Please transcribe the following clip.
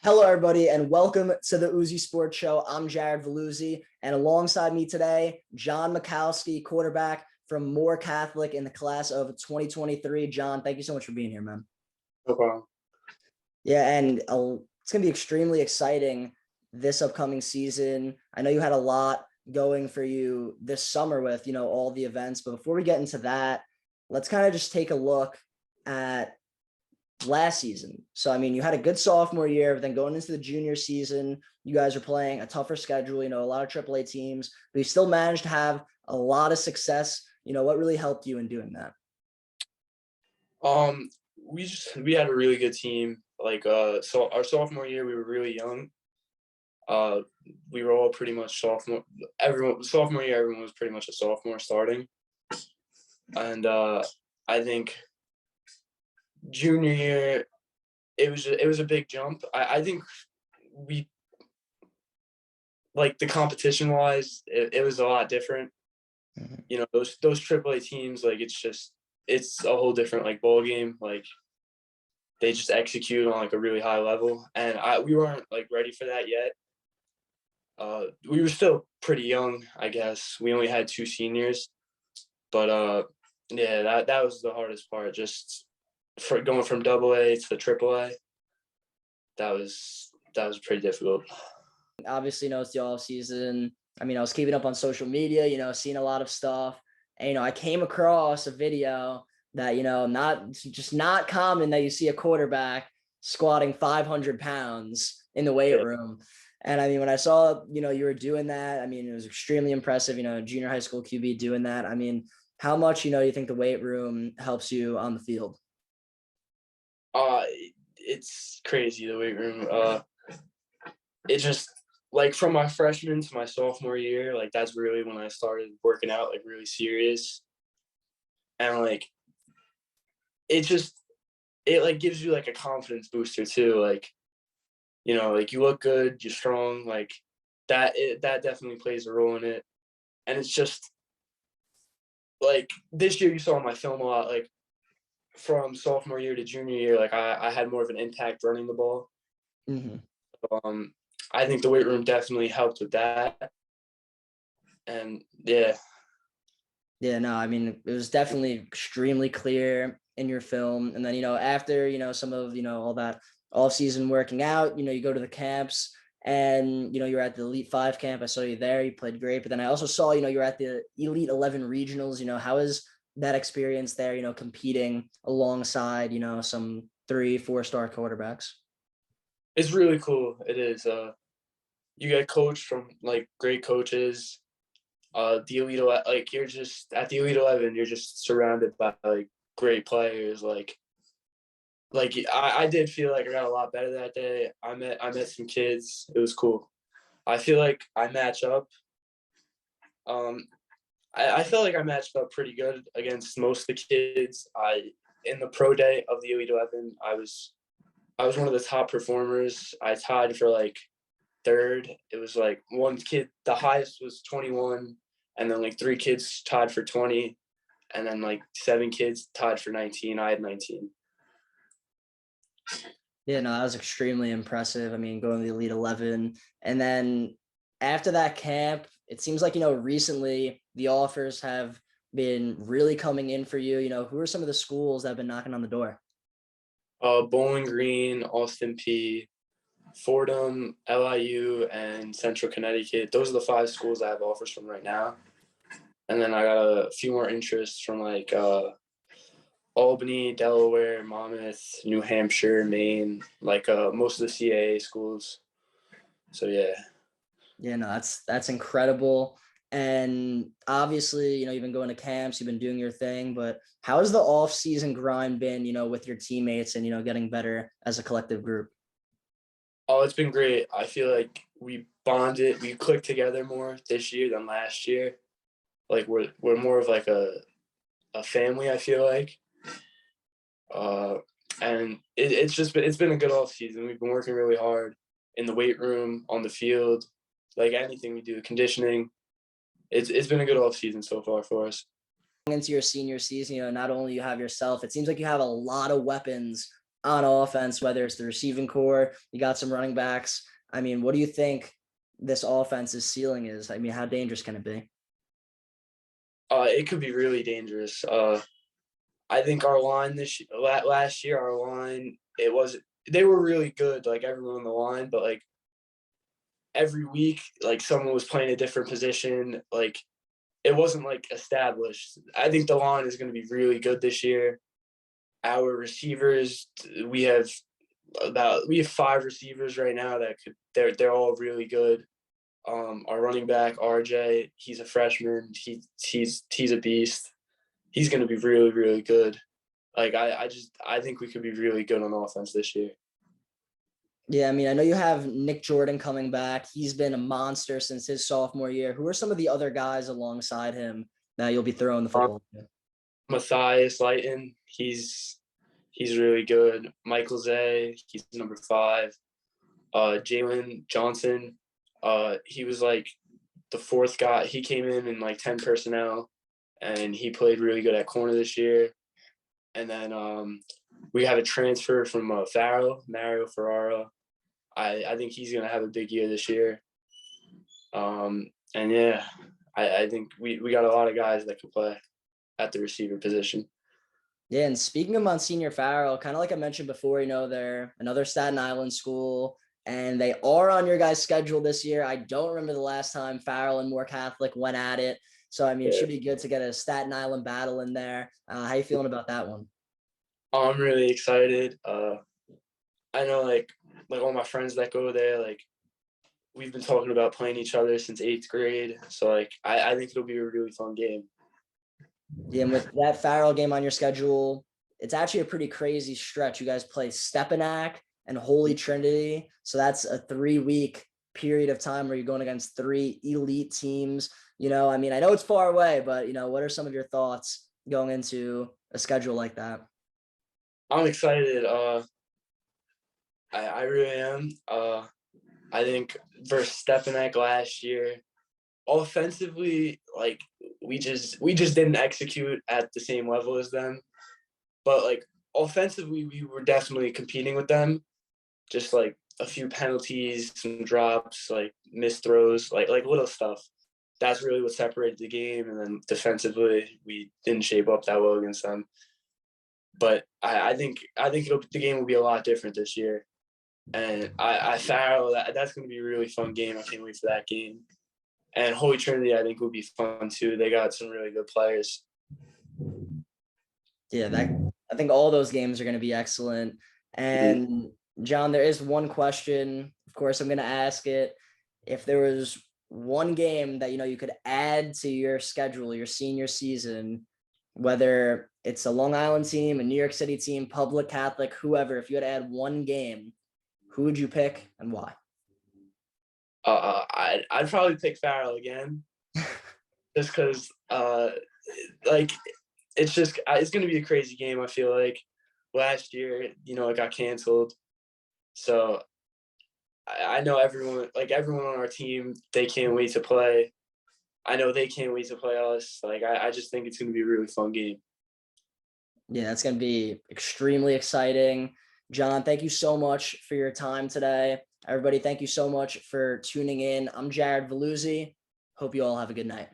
Hello, everybody, and welcome to the Uzzi Sports Show. I'm Jared Valluzzi, and alongside me today, John Michalski, quarterback from Moore Catholic in the class of 2023. John, thank you so much for being here, man. No problem. Yeah, and it's going to be extremely exciting this upcoming season. I know you had a lot going for you this summer with, all the events, but before we get into that, let's kind of just take a look at last season. So, you had a good sophomore year, but then going into the junior season, you guys are playing a tougher schedule, a lot of AAA teams, but you still managed to have a lot of success. What really helped you in doing that? We had a really good team. So our sophomore year, we were really young. We were all pretty much sophomore. Sophomore year, everyone was pretty much a sophomore starting. And I think junior year, it was a big jump. I think we, the competition wise, it was a lot different. Mm-hmm. Those AAA teams, it's a whole different ball game. They just execute on a really high level, and we weren't ready for that yet. We were still pretty young, I guess. We only had 2 seniors, but yeah, that was the hardest part. Just for going from AA to AAA, that was pretty difficult. Obviously, it's the off season. I was keeping up on social media, seeing a lot of stuff. And, I came across a video that, not common that you see a quarterback squatting 500 pounds in the weight room. And when I saw, you were doing that, it was extremely impressive, junior high school QB doing that. How much, you think the weight room helps you on the field? It's crazy, the weight room. It just, from my freshman to my sophomore year, that's really when I started working out really serious. And it gives you a confidence booster too. You look good, you're strong, that definitely plays a role in it. And it's just this year you saw my film a lot, from sophomore year to junior year, I had more of an impact running the ball. Mm-hmm. I think the weight room definitely helped with that. And yeah. Yeah, no, it was definitely extremely clear in your film. And then, after, some of, all that off season working out, you go to the camps and, you're at the Elite 5 camp. I saw you there. You played great. But then I also saw, you're at the Elite 11 regionals. How is that experience there, competing alongside, some 3-4-star quarterbacks? It's really cool. It is. You get coached from great coaches. The Elite, you're just at the Elite 11, you're just surrounded by great players. I did feel I got a lot better that day. I met some kids. It was cool. I feel I match up. I felt I matched up pretty good against most of the kids. In the pro day of the Elite 11, I was one of the top performers. I tied for 3rd. It was one kid, the highest was 21, and then 3 kids tied for 20, and then 7 kids tied for 19. I had 19. Yeah, no, that was extremely impressive. Going to the Elite 11. And then after that camp, it seems recently the offers have been really coming in for you. Who are some of the schools that have been knocking on the door? Bowling Green, Austin P, Fordham, LIU, and Central Connecticut. Those are the 5 schools I have offers from right now. And then I got a few more interests from Albany, Delaware, Monmouth, New Hampshire, Maine, most of the CAA schools. So yeah. Yeah, no, that's incredible. And obviously, you've been going to camps, you've been doing your thing, but how has the off season grind been, with your teammates and, getting better as a collective group? Oh, it's been great. I feel we bonded, we clicked together more this year than last year. We're more of a family, I feel and it's been a good off season. We've been working really hard in the weight room, on the field, anything we do, conditioning. It's been a good off season so far for us. Into your senior season, not only you have yourself, it seems like you have a lot of weapons on offense, whether it's the receiving core, you got some running backs. I mean, what do you think this offense's ceiling is? I mean, how dangerous can it be? It could be really dangerous. I think our line last year, our line, they were really good, like everyone on the line, but like every week, like someone was playing a different position. Like it wasn't like established. I think the line is going to be really good this year. Our receivers, we have 5 receivers right now that they're all really good. Our running back RJ, he's a freshman. He's a beast. He's going to be really, really good. Like I think we could be really good on offense this year. Yeah, I mean, I know you have Nick Jordan coming back. He's been a monster since his sophomore year. Who are some of the other guys alongside him that you'll be throwing the football to? Matthias Lighton, he's really good. Michalski, he's number 5. Jalen Johnson, he was like the 4th guy. He came in like 10 personnel, and he played really good at corner this year. And then we have a transfer from Mario Ferraro. I think he's gonna have a big year this year. And yeah, I think we got a lot of guys that can play at the receiver position. Yeah, and speaking of Monsignor Farrell, kind of like I mentioned before, they're another Staten Island school, and they are on your guys' schedule this year. I don't remember the last time Farrell and Moore Catholic went at it. So, I mean, it Yeah. should be good to get a Staten Island battle in there. How you feeling about that one? I'm really excited. I know like all my friends that go there, like we've been talking about playing each other since 8th grade. So like I think it'll be a really fun game. Yeah, and with that Farrell game on your schedule, it's actually a pretty crazy stretch. You guys play Stepanak and Holy Trinity. So that's a 3-week period of time where you're going against 3 elite teams. I mean, I know it's far away, but what are some of your thoughts going into a schedule like that? I'm excited. I really am. I think versus Stepanek last year, offensively, like we just didn't execute at the same level as them. But like offensively, we were definitely competing with them. Just like a few penalties, some drops, like missed throws, like little stuff. That's really what separated the game. And then defensively, we didn't shape up that well against them. But I think the game will be a lot different this year. And Farrell, that's going to be a really fun game. I can't wait for that game. And Holy Trinity, I think, will be fun too. They got some really good players. Yeah, I think all those games are going to be excellent. And John, there is one question. Of course, I'm going to ask it. If there was one game that you could add to your schedule, your senior season, whether it's a Long Island team, a New York City team, public, Catholic, whoever, if you had to add one game, who would you pick and why? I'd probably pick Farrell again, just because like it's going to be a crazy game. I feel like last year, it got canceled, so I know everyone on our team, they can't wait to play. I know they can't wait to play us. Like I just think it's going to be a really fun game. Yeah, it's going to be extremely exciting. John, thank you so much for your time today. Everybody, thank you so much for tuning in. I'm Jared Valluzzi. Hope you all have a good night.